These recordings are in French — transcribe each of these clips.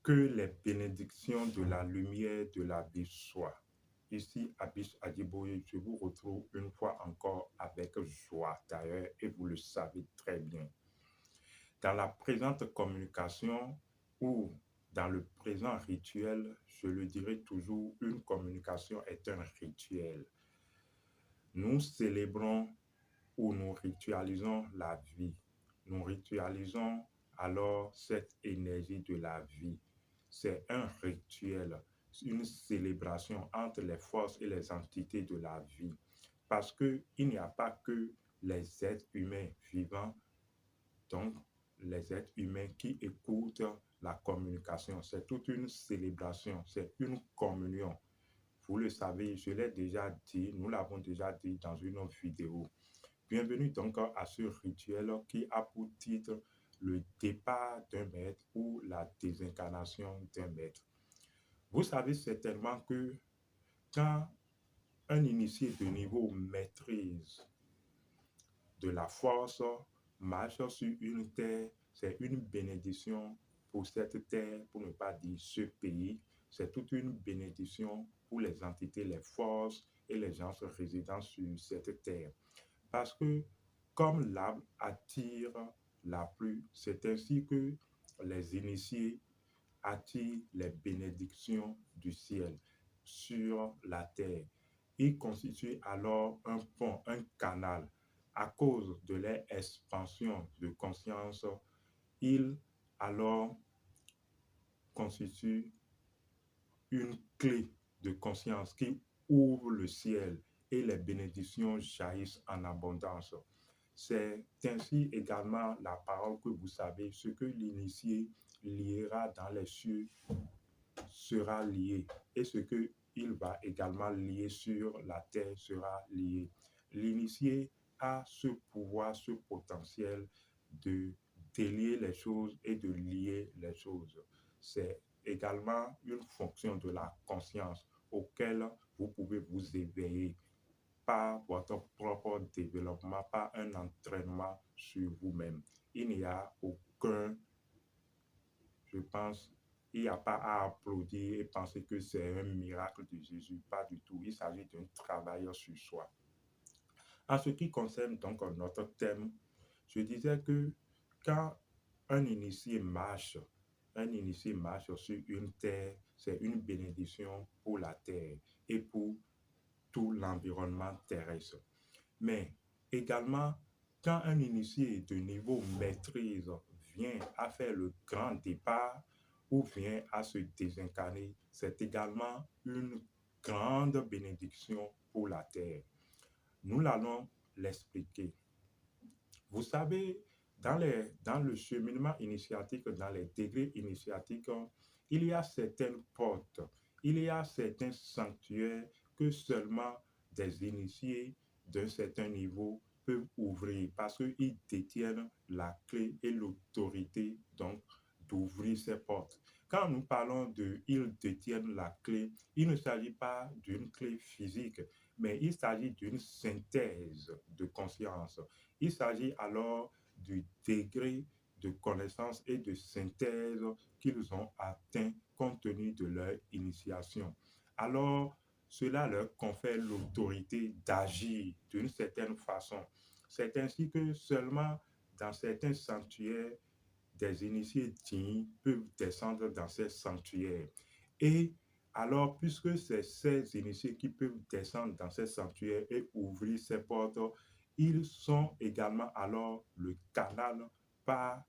Que les bénédictions de la lumière de la vie soient. Ici, Abish Adiboye, je vous retrouve une fois encore avec joie d'ailleurs, et vous le savez très bien. Dans la présente communication ou dans le présent rituel, je le dirai toujours, une communication est un rituel. Nous célébrons ou nous ritualisons la vie. Nous ritualisons alors cette énergie de la vie. C'est un rituel, une célébration entre les forces et les entités de la vie. Parce qu'il n'y a pas que les êtres humains vivants, donc les êtres humains qui écoutent la communication. C'est toute une célébration, c'est une communion. Vous le savez, je l'ai déjà dit, nous l'avons déjà dit dans une autre vidéo. Bienvenue donc à ce rituel qui a pour titre le départ d'un maître ou la désincarnation d'un maître. Vous savez certainement que quand un initié de niveau maîtrise de la force marche sur une terre, c'est une bénédiction pour cette terre, pour ne pas dire ce pays. C'est toute une bénédiction pour les entités, les forces et les gens résidant sur cette terre. Parce que comme l'arbre attire la pluie, c'est ainsi que les initiés attirent les bénédictions du ciel sur la terre. Ils constituent alors un pont, un canal. À cause de leur expansion de conscience, ils alors constituent une clé de conscience qui ouvre le ciel et les bénédictions jaillissent en abondance. C'est ainsi également la parole que vous savez, ce que l'initié liera dans les cieux sera lié et ce que il va également lier sur la terre sera lié. L'initié a ce pouvoir, ce potentiel de délier les choses et de lier les choses. C'est également une fonction de la conscience auquel vous pouvez vous éveiller par votre propre développement, par un entraînement sur vous-même. Il n'y a aucun, je pense, il n'y a pas à applaudir et penser que c'est un miracle de Jésus. Pas du tout. Il s'agit d'un travail sur soi. En ce qui concerne donc notre thème, je disais que quand un initié marche sur une terre, c'est une bénédiction pour la terre et pour tout l'environnement terrestre. Mais également, quand un initié de niveau maîtrise vient à faire le grand départ ou vient à se désincarner, c'est également une grande bénédiction pour la terre. Nous allons l'expliquer. Vous savez, dans le cheminement initiatique, dans les degrés initiatiques, il y a certaines portes, il y a certains sanctuaires que seulement des initiés d'un certain niveau peuvent ouvrir parce qu'ils détiennent la clé et l'autorité donc d'ouvrir ces portes. Quand nous parlons de ils détiennent la clé, il ne s'agit pas d'une clé physique, mais il s'agit d'une synthèse de conscience. Il s'agit alors du degré de connaissance et de synthèse qu'ils ont atteint compte tenu de leur initiation. Alors, cela leur confère l'autorité d'agir d'une certaine façon. C'est ainsi que seulement dans certains sanctuaires, des initiés dignes peuvent descendre dans ces sanctuaires. Et alors, puisque c'est ces initiés qui peuvent descendre dans ces sanctuaires et ouvrir ces portes, ils sont également alors le canal par,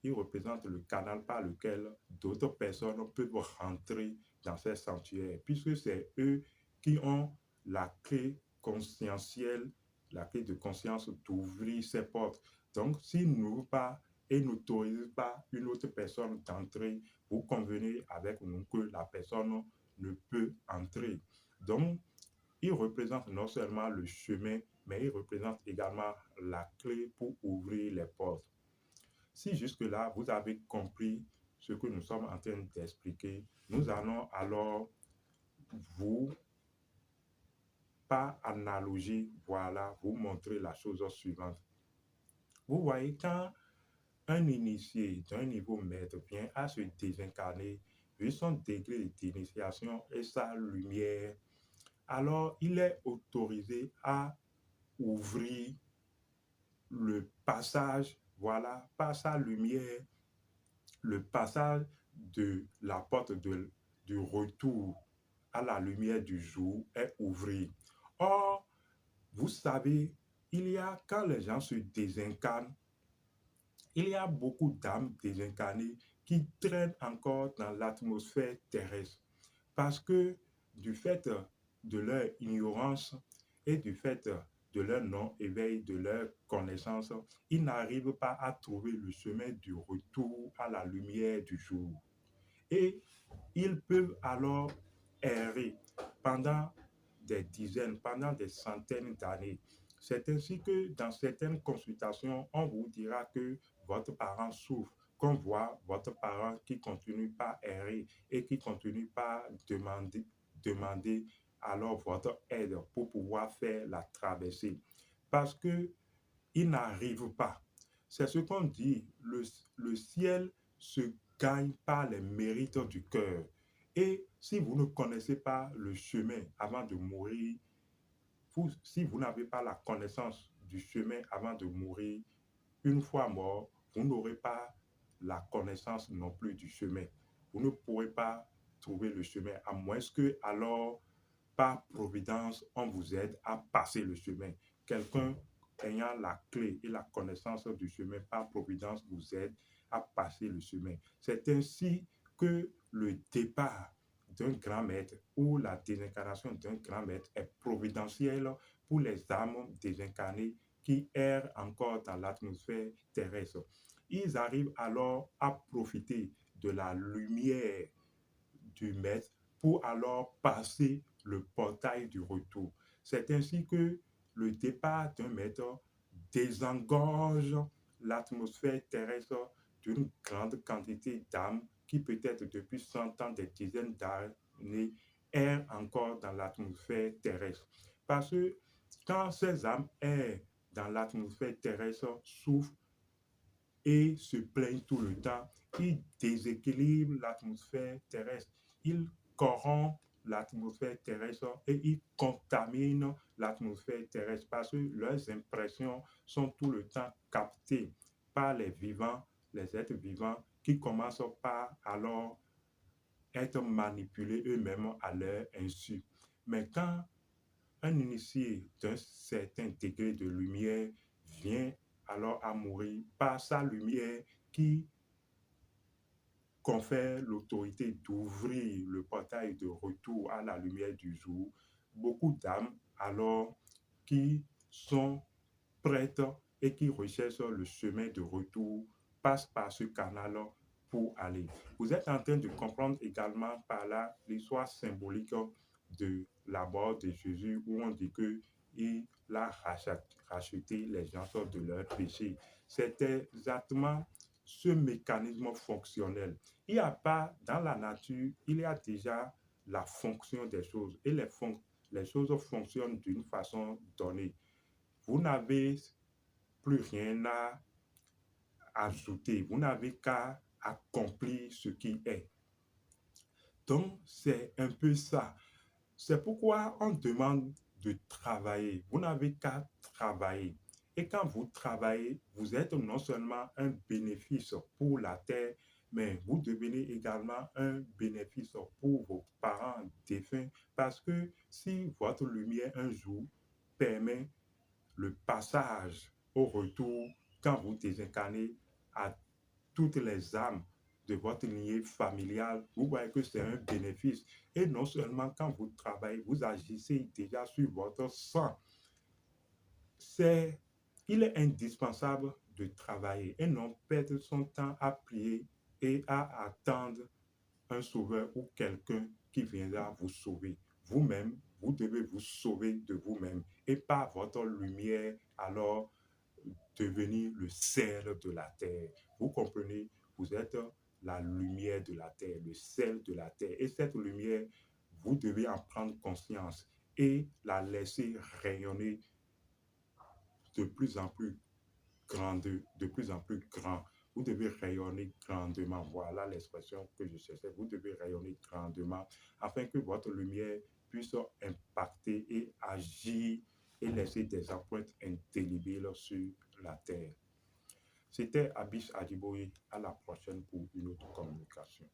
ils représentent le canal par lequel d'autres personnes peuvent rentrer dans ces sanctuaires, puisque c'est eux qui ont la clé conscientielle, la clé de conscience d'ouvrir ces portes. Donc, s'ils n'ouvrent pas et n'autorisent pas une autre personne d'entrer, vous convenez avec nous que la personne ne peut entrer. Donc, il représente non seulement le chemin, mais il représente également la clé pour ouvrir les portes. Si jusque-là, vous avez compris ce que nous sommes en train d'expliquer, nous allons alors vous, par analogie, voilà, vous montrer la chose suivante. Vous voyez, quand un initié d'un niveau maître vient à se désincarner, vu son degré d'initiation et sa lumière, alors il est autorisé à ouvrir le passage, voilà, par sa lumière, le passage de la porte du retour à la lumière du jour est ouvert. Or, vous savez, il y a, quand les gens se désincarnent, il y a beaucoup d'âmes désincarnées qui traînent encore dans l'atmosphère terrestre parce que du fait de leur ignorance et du fait de leur non-éveil, de leur connaissance, ils n'arrivent pas à trouver le chemin du retour à la lumière du jour. Et ils peuvent alors errer pendant des dizaines, pendant des centaines d'années. C'est ainsi que dans certaines consultations, on vous dira que votre parent souffre, qu'on voit votre parent qui continue pas errer et qui continue pas demander alors votre aide pour pouvoir faire la traversée. Parce que il n'arrive pas. C'est ce qu'on dit, le ciel se gagne par les mérites du cœur. Et si vous ne connaissez pas le chemin avant de mourir, si vous n'avez pas la connaissance du chemin avant de mourir, une fois mort, vous n'aurez pas la connaissance non plus du chemin. Vous ne pourrez pas trouver le chemin, à moins que alors par providence, on vous aide à passer le chemin. Quelqu'un ayant la clé et la connaissance du chemin par providence vous aide à passer le chemin. C'est ainsi que le départ d'un grand maître ou la désincarnation d'un grand maître est providentielle pour les âmes désincarnées qui errent encore dans l'atmosphère terrestre. Ils arrivent alors à profiter de la lumière du maître pour alors passer le portail du retour. C'est ainsi que le départ d'un maître désengorge l'atmosphère terrestre d'une grande quantité d'âmes qui peut-être depuis 100 ans, des dizaines d'années, errent encore dans l'atmosphère terrestre. Parce que quand ces âmes errent dans l'atmosphère terrestre, souffrent et se plaignent tout le temps, ils déséquilibrent l'atmosphère terrestre, ils corrompent l'atmosphère terrestre et ils contaminent l'atmosphère terrestre parce que leurs impressions sont tout le temps captées par les vivants, les êtres vivants qui commencent par alors être manipulés eux-mêmes à leur insu. Mais quand un initié d'un certain degré de lumière vient alors à mourir par sa lumière qui confère l'autorité d'ouvrir le portail de retour à la lumière du jour. Beaucoup d'âmes alors qui sont prêtes et qui recherchent le chemin de retour passent par ce canal pour aller. Vous êtes en train de comprendre également par là l'histoire symbolique de la mort de Jésus où on dit qu'il a racheté les gens de leurs péchés. C'était exactement ce mécanisme fonctionnel. Il n'y a pas dans la nature, il y a déjà la fonction des choses et les choses fonctionnent d'une façon donnée. Vous n'avez plus rien à ajouter, vous n'avez qu'à accomplir ce qui est. Donc, c'est un peu ça. C'est pourquoi on demande de travailler. Vous n'avez qu'à travailler. Et quand vous travaillez, vous êtes non seulement un bénéfice pour la terre, mais vous devenez également un bénéfice pour vos parents défunts parce que si votre lumière un jour permet le passage au retour quand vous désincarnez à toutes les âmes de votre lignée familiale, vous voyez que c'est un bénéfice. Et non seulement quand vous travaillez, vous agissez déjà sur votre sang. C'est, il est indispensable de travailler et non perdre son temps à prier et à attendre un sauveur ou quelqu'un qui viendra vous sauver. Vous-même, vous devez vous sauver de vous-même et par votre lumière, alors devenir le sel de la terre. Vous comprenez, vous êtes la lumière de la terre, le sel de la terre. Et cette lumière, vous devez en prendre conscience et la laisser rayonner de plus en plus grande, de plus en plus grand Vous devez rayonner grandement. Voilà l'expression que je cherchais. Vous devez rayonner grandement afin que votre lumière puisse impacter et agir et laisser des empreintes indélébiles sur la terre. C'était Abish Adiboye. À la prochaine pour une autre communication.